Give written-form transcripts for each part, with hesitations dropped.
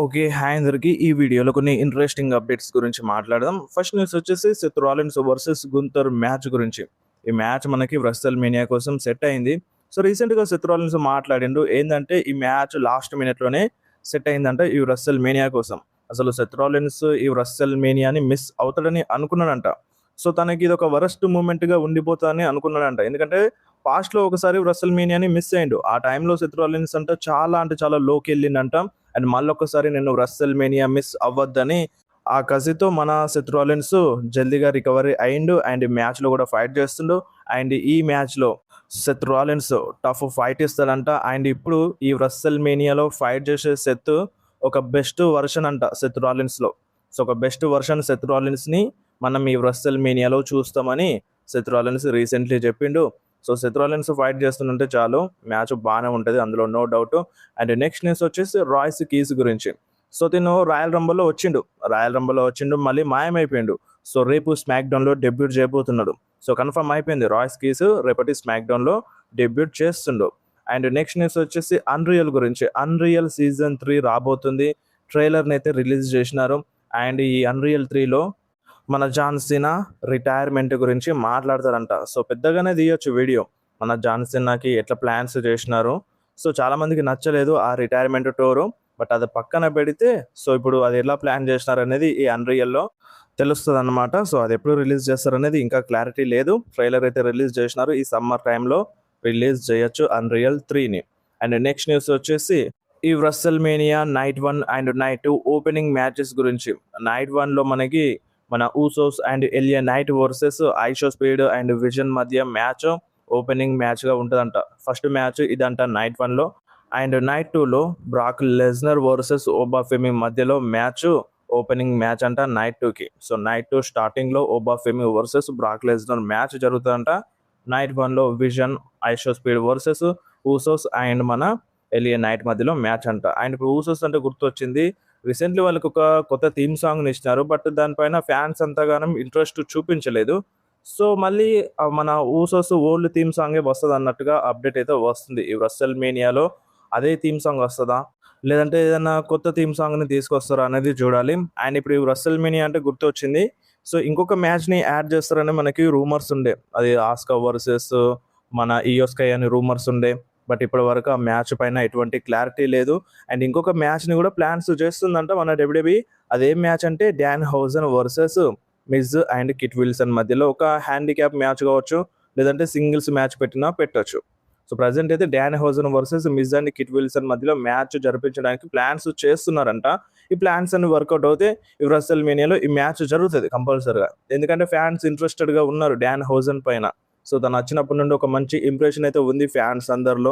Okay. Hi అందరికి. ఈ వీడియోలో కొన్ని ఇంట్రెస్టింగ్ అప్డేట్స్ గురించి మాట్లాడదాం. ఫస్ట్ న్యూస్ వచ్చేసి సెత్ రాలిన్స్ వర్సెస్ గుంతర్ మ్యాచ్ గురించి. ఈ మ్యాచ్ మనకి రెస్టల్ మేనియా కోసం సెట్ అయింది. సో రీసెంట్‌గా సెత్ రాలిన్స్ మాట్లాడిండు. ఏందంటే ఈ మ్యాచ్ లాస్ట్ మినిట్‌లోనే సెట్ అయిందంట ఈ రెస్టల్ మేనియా కోసం. అసలు సెత్ రాలిన్స్ ఈ రెస్టల్ మేనియాని మిస్ అవుతాడని అనుకున్నాడంట. సో తనకి ఇదొక వరస్ట్ మూమెంట్‌గా ఉండిపోతదని అనుకున్నాడంట. ఎందుకంటే పాస్ట్‌లో ఒకసారి రెస్టల్ మేనియాని మిస్ అయ్యిండు. ఆ టైంలో సెత్ రాలిన్స్ అంట చాలా అంటే చాలా లోకెళ్ళిండంట. అండ్ మళ్ళొక్కసారి నేను రెస్సల్ మేనియా మిస్ అవ్వద్దని ఆ కసితో మన సెత్ రాలిన్స్ జల్దీగా రికవరీ అయిండు. అండ్ ఈ మ్యాచ్లో కూడా ఫైట్ చేస్తుండు. అండ్ ఈ మ్యాచ్లో సెత్ రాలిన్స్ టఫ్ ఫైట్ ఇస్తాడంట. అండ్ ఇప్పుడు ఈ రెస్సల్ మేనియాలో ఫైట్ చేసే సెత్ ఒక బెస్ట్ వర్షన్ అంట సెత్ రాలిన్స్లో. సో ఒక బెస్ట్ వర్షన్ సెత్ రాలిన్స్ని మనం ఈ రెస్సల్ మేనియాలో చూస్తామని సెత్ రాలిన్స్ రీసెంట్లీ చెప్పిండు. సో సెత్ రాలిన్స్ ఫైట్ చేస్తుంటే చాలు మ్యాచ్ బాగానే ఉంటుంది, అందులో no doubt. And next news వచ్చేసి రాయ్స్ కీస్ గురించి. సో తిను రాయల్ రంబల్లో వచ్చిండు మళ్ళీ మాయమైపోయిండు. సో రేపు స్మాక్ డౌన్లో డెబ్యూట్ చేయబోతున్నాడు. సో కన్ఫర్మ్ అయిపోయింది రాయ్స్ కీస్ రేపటి స్మాక్ డౌన్లో డెబ్యూట్ చేస్తుండు. అండ్ నెక్స్ట్ న్యూస్ వచ్చేసి అన్రియల్ గురించి. అన్రియల్ సీజన్ 3 రాబోతుంది. ట్రైలర్ని అయితే రిలీజ్ చేసినారు. అండ్ ఈ అన్రియల్ 3లో మన జాన్ సీనా రిటైర్మెంట్ గురించి మాట్లాడతారంట. సో పెద్దగానే తీయొచ్చు వీడియో. మన జాన్ సీనాకి ఎట్లా ప్లాన్స్ చేసినారు. సో చాలామందికి నచ్చలేదు ఆ రిటైర్మెంట్ టూరు. బట్ అది పక్కన పెడితే సో ఇప్పుడు అది ఎలా ప్లాన్ చేసినారు అనేది ఈ అన్రియల్లో తెలుస్తుంది అనమాట. సో అది ఎప్పుడు రిలీజ్ చేస్తారనేది ఇంకా క్లారిటీ లేదు. ట్రైలర్ అయితే రిలీజ్ చేసినారు. ఈ సమ్మర్ టైంలో రిలీజ్ చేయొచ్చు అన్రియల్ 3ని. అండ్ నెక్స్ట్ న్యూస్ వచ్చేసి ఈ WrestleMania night 1 and night 2 opening matches గురించి. నైట్ 1లో మనకి మన Usos and LA Knight versus IShowSpeed and Vision మధ్య మ్యాచ్ ఓపెనింగ్ మ్యాచ్గా ఉంటుందంట. ఫస్ట్ మ్యాచ్ ఇదంట నైట్ 1లో. అండ్ నైట్ 2లో Brock Lesnar versus Oba Femi మధ్యలో మ్యాచ్ ఓపెనింగ్ మ్యాచ్ అంట నైట్ 2కి. సో నైట్ 2 స్టార్టింగ్లో Oba Femi versus Brock Lesnar match జరుగుతుందంట. నైట్ 1లో Vision IShowSpeed versus Usos and మన ఎలియా నైట్ మధ్యలో మ్యాచ్ అంట. అండ్ ఇప్పుడు ఊసోస్ అంటే గుర్తొచ్చింది, రీసెంట్లీ వాళ్ళకి ఒక కొత్త థీమ్ సాంగ్ని ఇచ్చినారు. బట్ దానిపైన ఫ్యాన్స్ అంతగానం ఇంట్రెస్ట్ చూపించలేదు. సో మళ్ళీ మన ఊసోస్ ఓల్డ్ థీమ్ సాంగే వస్తుంది అన్నట్టుగా అప్డేట్ అయితే వస్తుంది. ఈ రెస్సల్ మేనియాలో అదే థీమ్ సాంగ్ వస్తుందా, లేదంటే ఏదైనా కొత్త థీమ్ సాంగ్ని తీసుకొస్తారా అనేది చూడాలి. అండ్ ఇప్పుడు ఈ రెస్సల్ మేనియా అంటే గుర్తొచ్చింది. సో ఇంకొక మ్యాచ్ని యాడ్ చేస్తారని మనకి రూమర్స్ ఉండే. అది ఆస్కా వర్సెస్ మన ఇయోస్కై అని రూమర్స్ ఉండే. బట్ ఇప్పటి వరకు ఆ మ్యాచ్ పైన ఎటువంటి క్లారిటీ లేదు. అండ్ ఇంకొక మ్యాచ్ని కూడా ప్లాన్స్ చేస్తుందంట మన డబ్ల్యూడబ్ల్యూఈ. అదేం మ్యాచ్ అంటే Dan Houser versus Miz and Kit Wilson మధ్యలో ఒక హ్యాండిక్యాప్ మ్యాచ్ కావచ్చు, లేదంటే సింగిల్స్ మ్యాచ్ పెట్టొచ్చు. సో ప్రజెంట్ అయితే Dan Houser versus Miz and Kit Wilson మధ్యలో మ్యాచ్ జరిపించడానికి ప్లాన్స్ చేస్తున్నారంట. ఈ ప్లాన్స్ అన్ని వర్కౌట్ అవుతే ఈ రెస్సల్ మేనియాలో ఈ మ్యాచ్ జరుగుతుంది కంపల్సరీగా. ఎందుకంటే ఫ్యాన్స్ ఇంట్రెస్టెడ్గా ఉన్నారు డాన్ హౌజన్ పైన. సో తను వచ్చినప్పటి నుండి ఒక మంచి ఇంప్రెషన్ అయితే ఉంది ఫ్యాన్స్ అందరిలో.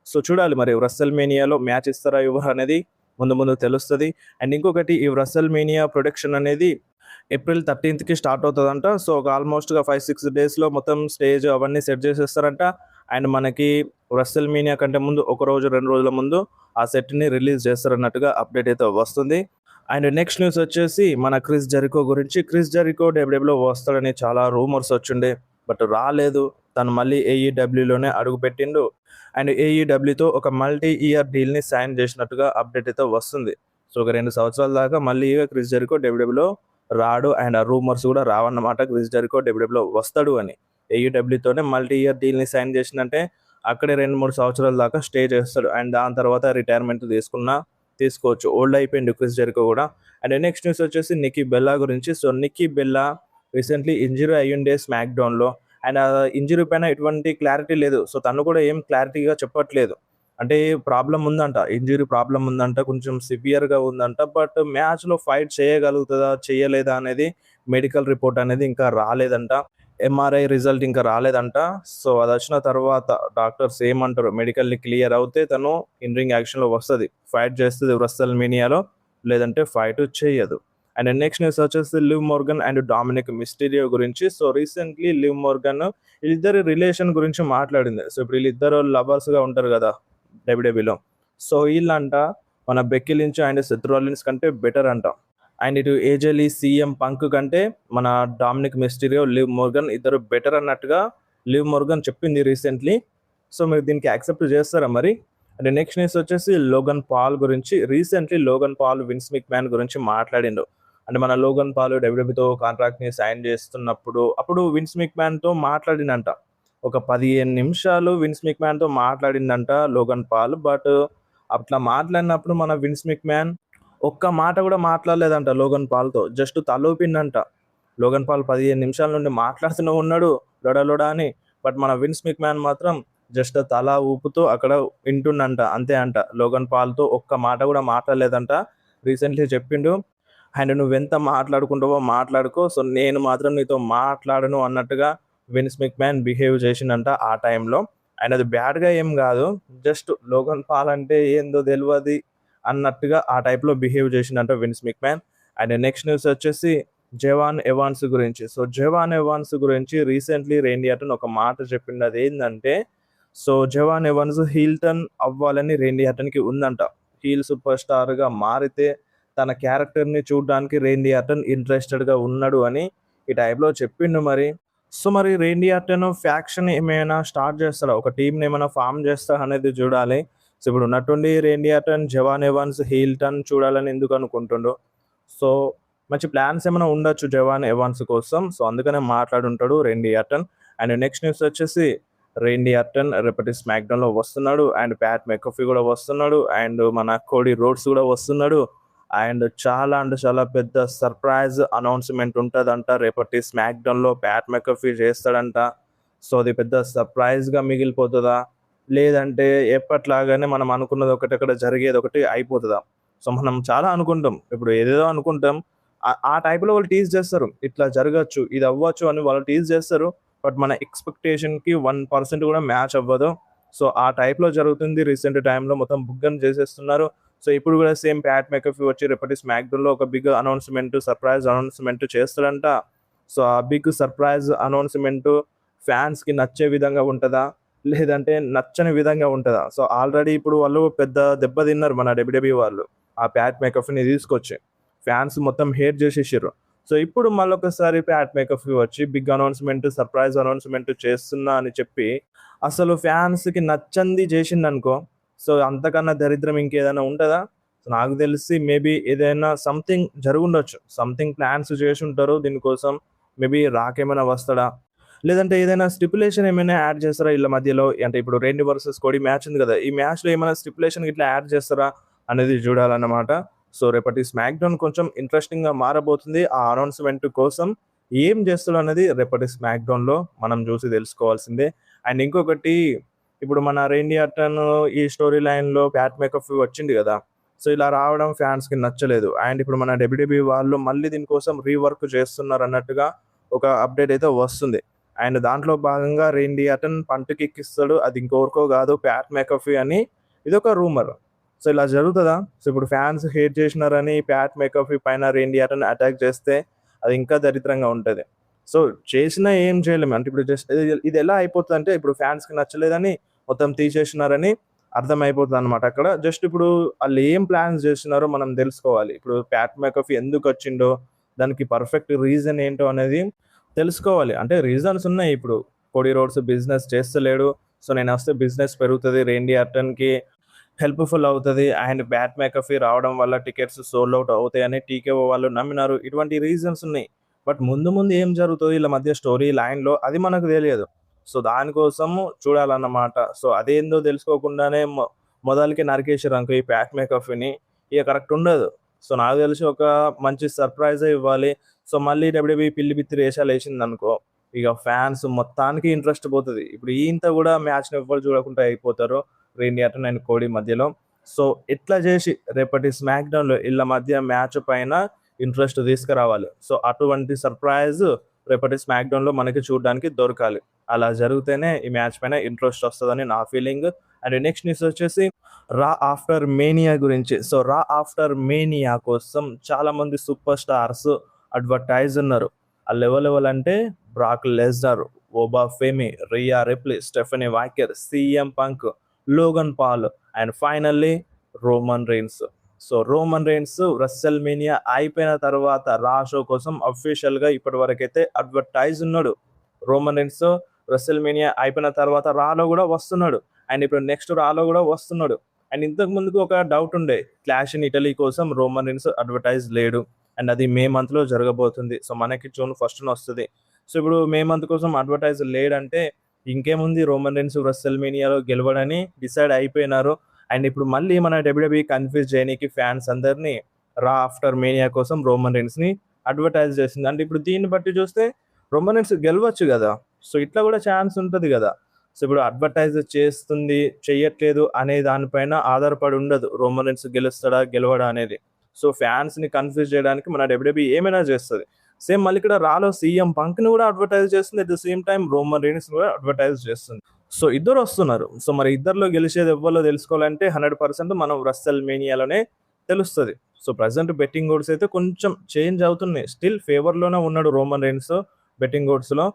సో చూడాలి మరి రెస్సల్ మేనియాలో మ్యాచ్ ఇస్తారా ఎవరు అనేది ముందు ముందు తెలుస్తుంది. అండ్ ఇంకొకటి ఈ రెస్సల్ మేనియా ప్రొడక్షన్ అనేది ఏప్రిల్ 13కి స్టార్ట్ అవుతుందంట. సో ఒక ఆల్మోస్ట్గా 5-6 డేస్లో మొత్తం స్టేజ్ అవన్నీ సెట్ చేసేస్తారంట. అండ్ మనకి రెస్సల్ మేనియా కంటే ముందు ఒక రోజు 2 రోజుల ముందు ఆ సెట్ని రిలీజ్ చేస్తారన్నట్టుగా అప్డేట్ అయితే వస్తుంది. అండ్ నెక్స్ట్ న్యూస్ వచ్చేసి మన క్రిస్ జెరికో గురించి. క్రిస్ జెరికో డబ్ల్యూడబ్ల్యూలో వస్తాడని చాలా రూమర్స్ వచ్చిండే, బట్ రాలేదు. తను మళ్ళీ ఏఈడబ్ల్యూలోనే అడుగుపెట్టిండు. అండ్ ఏఈడబ్ల్యూతో ఒక మల్టీ ఇయర్ డీల్ని సైన్ చేసినట్టుగా అప్డేట్ అయితే వస్తుంది. సో ఒక 2 సంవత్సరాల దాకా మళ్ళీ క్రిస్ జెరికో డబ్ల్యూడబ్ల్యూలో రాడు. అండ్ ఆ రూమర్స్ కూడా రావన్నమాట క్రిస్ జెరికో డబ్ల్యూడబ్ల్యూలో వస్తాడు అని. ఏఈడబ్ల్యూతోనే మల్టీ ఇయర్ డీల్ని సైన్ చేసిందంటే అక్కడే 2-3 సంవత్సరాల దాకా స్టే చేస్తాడు. అండ్ దాని తర్వాత రిటైర్మెంట్ తీసుకోవచ్చు. ఓల్డ్ అయిపోయింది క్రిస్ జెరికో కూడా. అండ్ నెక్స్ట్ న్యూస్ వచ్చేసి నిక్కీ బెల్లా గురించి. So Nikki Bella recently injury అయ్యుండే స్మాక్ డౌన్లో. అండ్ ఆ ఇంజరీ పైన ఎటువంటి క్లారిటీ లేదు. సో తను కూడా ఏం క్లారిటీగా చెప్పట్లేదు. అంటే ఇంజరీ ప్రాబ్లం ఉందంట, కొంచెం సివియర్గా ఉందంట. బట్ మ్యాచ్లో ఫైట్ చేయగలుగుతుందా చేయలేదా అనేది మెడికల్ రిపోర్ట్ అనేది ఇంకా రాలేదంట. ఎంఆర్ఐ రిజల్ట్ ఇంకా రాలేదంట. సో అది వచ్చిన తర్వాత డాక్టర్స్ ఏమంటారు, మెడికల్ని క్లియర్ అవుతే తను ఇన్ రింగ్ యాక్షన్లో వస్తుంది, ఫైట్ చేస్తుంది రెస్సల్ మేనియాలో, లేదంటే ఫైట్ చేయదు. అండ్ నెక్స్ట్ న్యూస్ వచ్చేసి Liv Morgan and Dominik Mysterio గురించి. సో రీసెంట్లీ లివ్ మోర్గన్ వీళ్ళిద్దరి రిలేషన్ గురించి మాట్లాడింది. సో ఇప్పుడు వీళ్ళిద్దరు లవర్స్గా ఉంటారు కదా డబ్ల్యూడబ్ల్యూలో. సో వీళ్ళంట మన Becky Lynch and Seth Rollins కంటే బెటర్ అంట. అండ్ ఇటు ఏజెలీ సీఎం పంక్ కంటే మన డామినిక్ మిస్టీరియో లివ్ మోర్గన్ ఇద్దరు బెటర్ అన్నట్టుగా లివ్ మోర్గన్ చెప్పింది రీసెంట్లీ. సో మీరు దీనికి యాక్సెప్ట్ చేస్తారా మరి? అండ్ నెక్స్ట్ న్యూస్ వచ్చేసి లోగన్ పాల్ గురించి. రీసెంట్లీ లోగన్ పాల్ విన్స్ మ్యాన్ గురించి మాట్లాడిండు. అంటే మన లోగన్ పాల్ డబ్ల్యూడబ్ల్యూతో కాంట్రాక్ట్ని సైన్ చేస్తున్నప్పుడు అప్పుడు విన్స్ మ్యాన్తో మాట్లాడిందంట. ఒక 15 నిమిషాలు విన్స్ మ్యాన్తో మాట్లాడిందంట లోగన్ పాల్. బట్ అట్లా మాట్లాడినప్పుడు మన విన్స్ మ్యాన్ ఒక్క మాట కూడా మాట్లాడలేదంట లోగన్ పాల్తో. జస్ట్ తలూపిండంట. లోగన్ పాల్ 15 నిమిషాల నుండి మాట్లాడుతూనే ఉన్నాడు లొడ లొడ అని. బట్ మన విన్స్ మ్యాన్ మాత్రం జస్ట్ తల ఊపుతూ అక్కడ వింటుండంట, అంతే అంట. లోగన్ పాల్తో ఒక్క మాట కూడా మాట్లాడలేదంట. రీసెంట్లీ చెప్పిండు, అండ్ నువ్వెంత మాట్లాడుకుంటావో మాట్లాడుకో, సో నేను మాత్రం నీతో మాట్లాడను అన్నట్టుగా విన్స్ మ్యాన్ బిహేవ్ చేసిండంట ఆ టైంలో. అండ్ అది బ్యాడ్గా ఏం కాదు, జస్ట్ లోగన్ పాల్ అంటే ఏందో తెలియదు అన్నట్టుగా ఆ టైప్లో బిహేవ్ చేసిండంట విన్స్ మ్యాన్. అండ్ నెక్స్ట్ న్యూస్ వచ్చేసి జెవాన్ ఎవాన్స్ గురించి. సో జెవాన్ ఎవాన్స్ గురించి రీసెంట్లీ రేండీ ఆర్టన్ ఒక మాట చెప్పిండు. అది ఏంటంటే, so Jevon Evans heel turn అవ్వాలని రేండీ ఆర్టన్కి ఉందంట. హీల్ సూపర్ స్టార్గా మారితే తన క్యారెక్టర్ని చూడడానికి రేండీ ఆర్టన్ ఇంట్రెస్టెడ్గా ఉన్నాడు అని ఈ టైప్లో చెప్పిండు మరి. సో మరి రేండీ ఆర్టన్ ఫ్యాక్షన్ ఏమైనా స్టార్ట్ చేస్తాడా, ఒక టీంని ఏమైనా ఫామ్ చేస్తా అనేది చూడాలి. సో ఇప్పుడు ఉన్నట్టుండి రేండీ ఆర్టన్ జెవాన్ ఎవాన్స్ హీల్ టర్న్ చూడాలని ఎందుకు అనుకుంటుండో. సో మంచి ప్లాన్స్ ఏమైనా ఉండొచ్చు జెవాన్ ఎవాన్స్ కోసం. సో అందుకనే మాట్లాడుంటాడు రేండీ ఆర్టన్. అండ్ నెక్స్ట్ న్యూస్ వచ్చేసి రేండీ ఆర్టన్ రేపటి స్మాక్డౌన్లో వస్తున్నాడు. అండ్ ప్యాట్ మెకఫీ కూడా వస్తున్నాడు. అండ్ మన కోడీ రోడ్స్ కూడా వస్తున్నాడు. అండ్ చాలా అంటే చాలా పెద్ద సర్ప్రైజ్ అనౌన్స్మెంట్ ఉంటుందంట రేపటి స్మాక్డౌన్లో. ప్యాట్ మెకఫీ చేస్తాడంట. సో అది పెద్ద సర్ప్రైజ్గా మిగిలిపోతుందా, లేదంటే ఎప్పట్లాగానే మనం అనుకున్నది ఒకటి అక్కడ జరిగేది ఒకటి అయిపోతుందా? సో మనం చాలా అనుకుంటాం, ఇప్పుడు ఏదేదో అనుకుంటాం. ఆ టైప్లో వాళ్ళు టీజ్ చేస్తారు, ఇట్లా జరగచ్చు, ఇది అవ్వచ్చు అని వాళ్ళు టీజ్ చేస్తారు. బట్ మన ఎక్స్పెక్టేషన్కి 1% కూడా మ్యాచ్ అవ్వదు. సో ఆ టైప్లో జరుగుతుంది. రీసెంట్ టైంలో మొత్తం బుగ్గని చేసేస్తున్నారు. సో ఇప్పుడు కూడా సేమ్ ప్యాట్ మెకఫీ వచ్చి రేపటి స్మాక్డౌన్లో ఒక బిగ్ అనౌన్స్మెంట్, సర్ప్రైజ్ అనౌన్స్మెంట్ చేస్తాడంట. సో ఆ బిగ్ సర్ప్రైజ్ అనౌన్స్మెంట్ ఫ్యాన్స్కి నచ్చే విధంగా ఉంటుందా, లేదంటే నచ్చని విధంగా ఉంటుందా? సో ఆల్రెడీ ఇప్పుడు వాళ్ళు పెద్ద దెబ్బ తిన్నారు మన డబ్ల్యూడబ్ల్యూఈ వాళ్ళు ఆ ప్యాట్ మెకఫీని తీసుకొచ్చి. ఫ్యాన్స్ మొత్తం హేట్ చేసేసారు. సో ఇప్పుడు మళ్ళొకసారి ప్యాట్ మెకఫీ వచ్చి బిగ్ అనౌన్స్మెంట్, సర్ప్రైజ్ అనౌన్స్మెంట్ చేస్తున్నా అని చెప్పి అసలు ఫ్యాన్స్కి నచ్చంది చేసిందనుకో, సో అంతకన్నా దరిద్రం ఇంకేదైనా ఉంటుందా? సో నాకు తెలిసి మేబీ ఏదైనా సంథింగ్ జరుగుండొచ్చు, సంథింగ్ ప్లాన్స్ చేసి ఉంటారు దీనికోసం. మేబీ రాక్ ఏమైనా వస్తాడా, లేదంటే ఏదైనా స్టిపులేషన్ ఏమైనా యాడ్ చేస్తారా వీళ్ళ మధ్యలో? అంటే ఇప్పుడు రేండీ వర్సెస్ కోడీ మ్యాచ్ ఉంది కదా, ఈ మ్యాచ్లో ఏమైనా స్టిపులేషన్ ఇట్లా యాడ్ చేస్తారా అనేది చూడాలన్నమాట. సో రేపటి స్మాక్డౌన్ కొంచెం ఇంట్రెస్టింగ్గా మారబోతుంది. ఆ అనౌన్స్మెంట్ కోసం ఏం చేస్తాడు అనేది రేపటి స్మాక్డౌన్లో మనం చూసి తెలుసుకోవాల్సిందే. అండ్ ఇంకొకటి, ఇప్పుడు మన రేండీ ఆర్టన్ ఈ స్టోరీ లైన్లో ప్యాట్ మెకఫీ వచ్చింది కదా, సో ఇలా రావడం ఫ్యాన్స్కి నచ్చలేదు. అండ్ ఇప్పుడు మన డబ్ల్యూడబ్ల్యూఈ వాళ్ళు మళ్ళీ దీనికోసం రీవర్క్ చేస్తున్నారు అన్నట్టుగా ఒక అప్డేట్ అయితే వస్తుంది. అండ్ దాంట్లో భాగంగా రేండీ ఆర్టన్ పంటకి ఎక్కిస్తాడు, అది ఇంకొకరికో కాదు ప్యాట్ మెకఫీ అని ఇదొక రూమర్. సో ఇలా జరుగుతుందా? సో ఇప్పుడు ఫ్యాన్స్ హేట్ చేసినారని ప్యాట్ మెకఫీ పైన రేండీ ఆర్టన్ అటాక్ చేస్తే అది ఇంకా దరిద్రంగా ఉంటుంది. సో చేసినా ఏం చేయలేము. అంటే ఇప్పుడు జస్ట్ ఇది ఎలా అయిపోతుంది అంటే, ఇప్పుడు ఫ్యాన్స్కి నచ్చలేదని మొత్తం తీసేసినారని అర్థమైపోతుంది అనమాట అక్కడ. జస్ట్ ఇప్పుడు వాళ్ళు ఏం ప్లాన్స్ చేస్తున్నారో మనం తెలుసుకోవాలి. ఇప్పుడు ప్యాట్ మెకఫీ ఎందుకు వచ్చిండో, దానికి పర్ఫెక్ట్ రీజన్ ఏంటో అనేది తెలుసుకోవాలి. అంటే రీజన్స్ ఉన్నాయి. ఇప్పుడు కోడీ రోడ్స్ బిజినెస్ చేస్తలేడు, సో నేను వస్తే బిజినెస్ పెరుగుతుంది, రేండీ ఆర్టన్కి హెల్ప్ఫుల్ అవుతుంది. అండ్ ప్యాట్ మెకఫీ రావడం వల్ల టికెట్స్ సోల్డ్ అవుట్ అవుతాయని టీకేఓ వాళ్ళు నమ్మినారు. ఇటువంటి రీజన్స్ ఉన్నాయి. బట్ ముందు ముందు ఏం జరుగుతుంది వీళ్ళ మధ్య స్టోరీ లైన్లో అది మనకు తెలియదు. సో దానికోసము చూడాలన్నమాట. సో అదేందో తెలుసుకోకుండానే మొదలకి నరికేసారు అనుకో ఈ ప్యాట్ మెకఫీని, ఇక కరెక్ట్ ఉండదు. సో నాకు తెలిసి ఒక మంచి సర్ప్రైజే ఇవ్వాలి. సో మళ్ళీ డబ్ల్యూడబ్ల్యూఈ పిల్లి బిత్తిరి వేషాలు వేసింది అనుకో, ఇక ఫ్యాన్స్ మొత్తానికి ఇంట్రెస్ట్ పోతుంది. ఇప్పుడు ఇంత కూడా మ్యాచ్ని ఎవ్వరు చూడకుండా అయిపోతారు రేండీ ఆర్టన్ అండ్ కోడీ మధ్యలో. సో ఇట్లా చేసి రేపటి స్మాక్డౌన్లో వీళ్ళ మధ్య మ్యాచ్ పైన ఇంట్రెస్ట్ తీసుకురావాలి. సో అటువంటి సర్ప్రైజ్ రేపటి స్మాక్డౌన్లో మనకి చూడడానికి దొరకాలి. అలా జరిగితేనే ఈ మ్యాచ్ పైన ఇంట్రెస్ట్ వస్తుందని నా ఫీలింగ్. అండ్ నెక్స్ట్ న్యూస్ వచ్చేసి రా ఆఫ్టర్ మేనియా గురించి. సో రా ఆఫ్టర్ మేనియా కోసం చాలామంది సూపర్ స్టార్స్ అడ్వర్టైజ్ ఉన్నారు. ఆ లెవెల్ అంటే Brock Lesnar, Oba Femi, Rhea Ripley, Stephanie Vaquer, CM Punk, Logan Paul and finally Roman Reigns. So Roman Reigns WrestleMania అయిపోయిన తర్వాత రా show కోసం అఫీషియల్గా ఇప్పటి వరకైతే అడ్వర్టైజ్ ఉన్నాడు. రోమన్ రెయిన్స్ రెస్సల్ మేనియా అయిపోయిన తర్వాత రాలో కూడా వస్తున్నాడు. అండ్ ఇప్పుడు నెక్స్ట్ రాలో కూడా వస్తున్నాడు. అండ్ ఇంతకు ముందుకు ఒక డౌట్ ఉండే, క్లాష్ ఇన్ ఇటలీ కోసం రోమన్ రీన్స్ అడ్వర్టైజ్ లేడు. అండ్ అది మే మంత్లో జరగబోతుంది. సో మనకి జూన్ 1న వస్తుంది. సో ఇప్పుడు మే మంత్ కోసం అడ్వర్టైజ్ లేడంటే ఇంకేముంది, రోమన్ రీన్స్ రెస్ల్మేనియాలో గెలవడని డిసైడ్ అయిపోయినారు. అండ్ ఇప్పుడు మళ్ళీ మన డబ్ల్యూడబ్ల్యూఈ కన్ఫ్యూజ్ చేయడానికి ఫ్యాన్స్ అందరినీ రా ఆఫ్టర్ మేనియా కోసం రోమన్ రీన్స్ని అడ్వర్టైజ్ చేసింది. అంటే ఇప్పుడు దీన్ని బట్టి చూస్తే రోమన్ రీన్స్ గెలవచ్చు కదా. సో ఇట్లా కూడా ఛాన్స్ ఉంటుంది కదా. సో ఇప్పుడు అడ్వర్టైజ్ చేస్తుంది చెయ్యట్లేదు అనే దానిపైన ఆధారపడి ఉండదు రోమన్ రీన్స్ గెలుస్తాడా గెలవడా అనేది. సో ఫ్యాన్స్ని కన్ఫ్యూజ్ చేయడానికి మన డబ్ల్యూడబ్ల్యూఈ ఏమైనా చేస్తుంది. సేమ్ మళ్ళీ ఇక్కడ రాలో సీఎం పంక్ని కూడా అడ్వర్టైజ్ చేస్తుంది, at the same time Roman Reigns కూడా అడ్వర్టైజ్ చేస్తుంది. సో ఇద్దరు వస్తున్నారు. సో మరి ఇద్దరిలో గెలిచేది ఎవ్వరో తెలుసుకోవాలంటే 100% మనం రెస్ల్మేనియాలోనే తెలుస్తుంది. సో ప్రజెంట్ బెట్టింగ్ ఓడ్స్ అయితే కొంచెం చేంజ్ అవుతున్నాయి. స్టిల్ ఫేవర్లోనే ఉన్నాడు రోమన్ రీన్స్. బెట్టింగ్ ఓడ్స్లో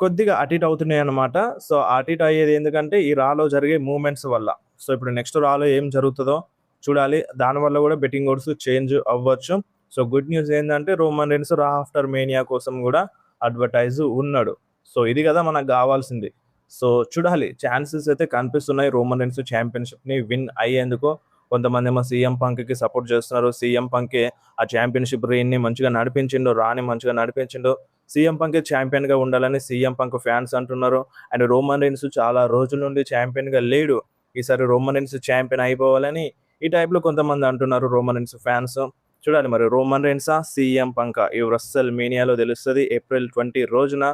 కొద్దిగా అటు ఇటు అవుతున్నాయి అన్నమాట. సో అటు ఇటు అయ్యేది ఎందుకంటే ఈ రాలో జరిగే మూమెంట్స్ వల్ల. సో ఇప్పుడు నెక్స్ట్ రాలో ఏం జరుగుతుందో చూడాలి. దానివల్ల కూడా బెట్టింగ్ ఓడ్స్ చేంజ్ అవ్వచ్చు. సో గుడ్ న్యూస్ ఏంటంటే రోమన్ రీన్స్ రా ఆఫ్టర్ మేనియా కోసం కూడా అడ్వర్టైజ్ ఉన్నాడు. సో ఇది కదా మనకు కావాల్సింది. సో చూడాలి, ఛాన్సెస్ అయితే కనిపిస్తున్నాయి రోమన్ రీన్స్ ఛాంపియన్షిప్ని విన్ అయ్యేందుకు. కొంతమంది ఏమో సీఎం పంక్కి సపోర్ట్ చేస్తున్నారు. సీఎం పంకే ఆ ఛాంపియన్షిప్ రెయిన్ని మంచిగా నడిపించిండు, రాని మంచిగా నడిపించిండు. సీఎం పంకే ఛాంపియన్గా ఉండాలని సీఎం పంక్ ఫ్యాన్స్ అంటున్నారు. అండ్ రోమన్ రీన్స్ చాలా రోజుల నుండి ఛాంపియన్గా లేడు, ఈసారి రోమన్ రీన్స్ ఛాంపియన్ అయిపోవాలని ఈ టైప్లో కొంతమంది అంటున్నారు రోమన్ రీన్స్ ఫ్యాన్స్. చూడాలి మరి రోమన్ రీన్సా సీఎం పంకా ఈ రెస్ల్మేనియాలో తెలుస్తుంది. ఏప్రిల్ 20 రోజున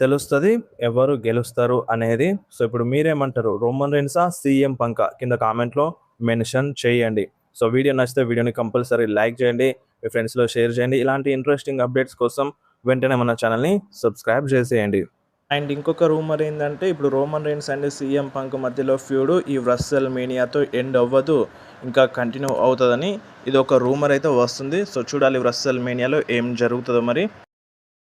తెలుస్తుంది ఎవరు గెలుస్తారు అనేది. సో ఇప్పుడు మీరేమంటారు, రోమన్ రీన్సా సీఎం పంకా? కింద కామెంట్లో మెన్షన్ చేయండి. సో వీడియో నచ్చితే వీడియోని కంపల్సరీ లైక్ చేయండి, మీ ఫ్రెండ్స్లో షేర్ చేయండి. ఇలాంటి ఇంట్రెస్టింగ్ అప్డేట్స్ కోసం వెంటనే మన ఛానల్ని సబ్స్క్రైబ్ చేసేయండి. అండ్ ఇంకొక రూమర్ ఏంటంటే ఇప్పుడు Roman Reigns and CM Punk మధ్యలో ఫ్యూడ్ ఈ రెస్ల్మేనియాతో ఎండ్ అవ్వదు, ఇంకా కంటిన్యూ అవుతుందని ఇది ఒక రూమర్ అయితే వస్తుంది. సో చూడాలి రెస్ల్మేనియాలో ఏం జరుగుతుందో మరి.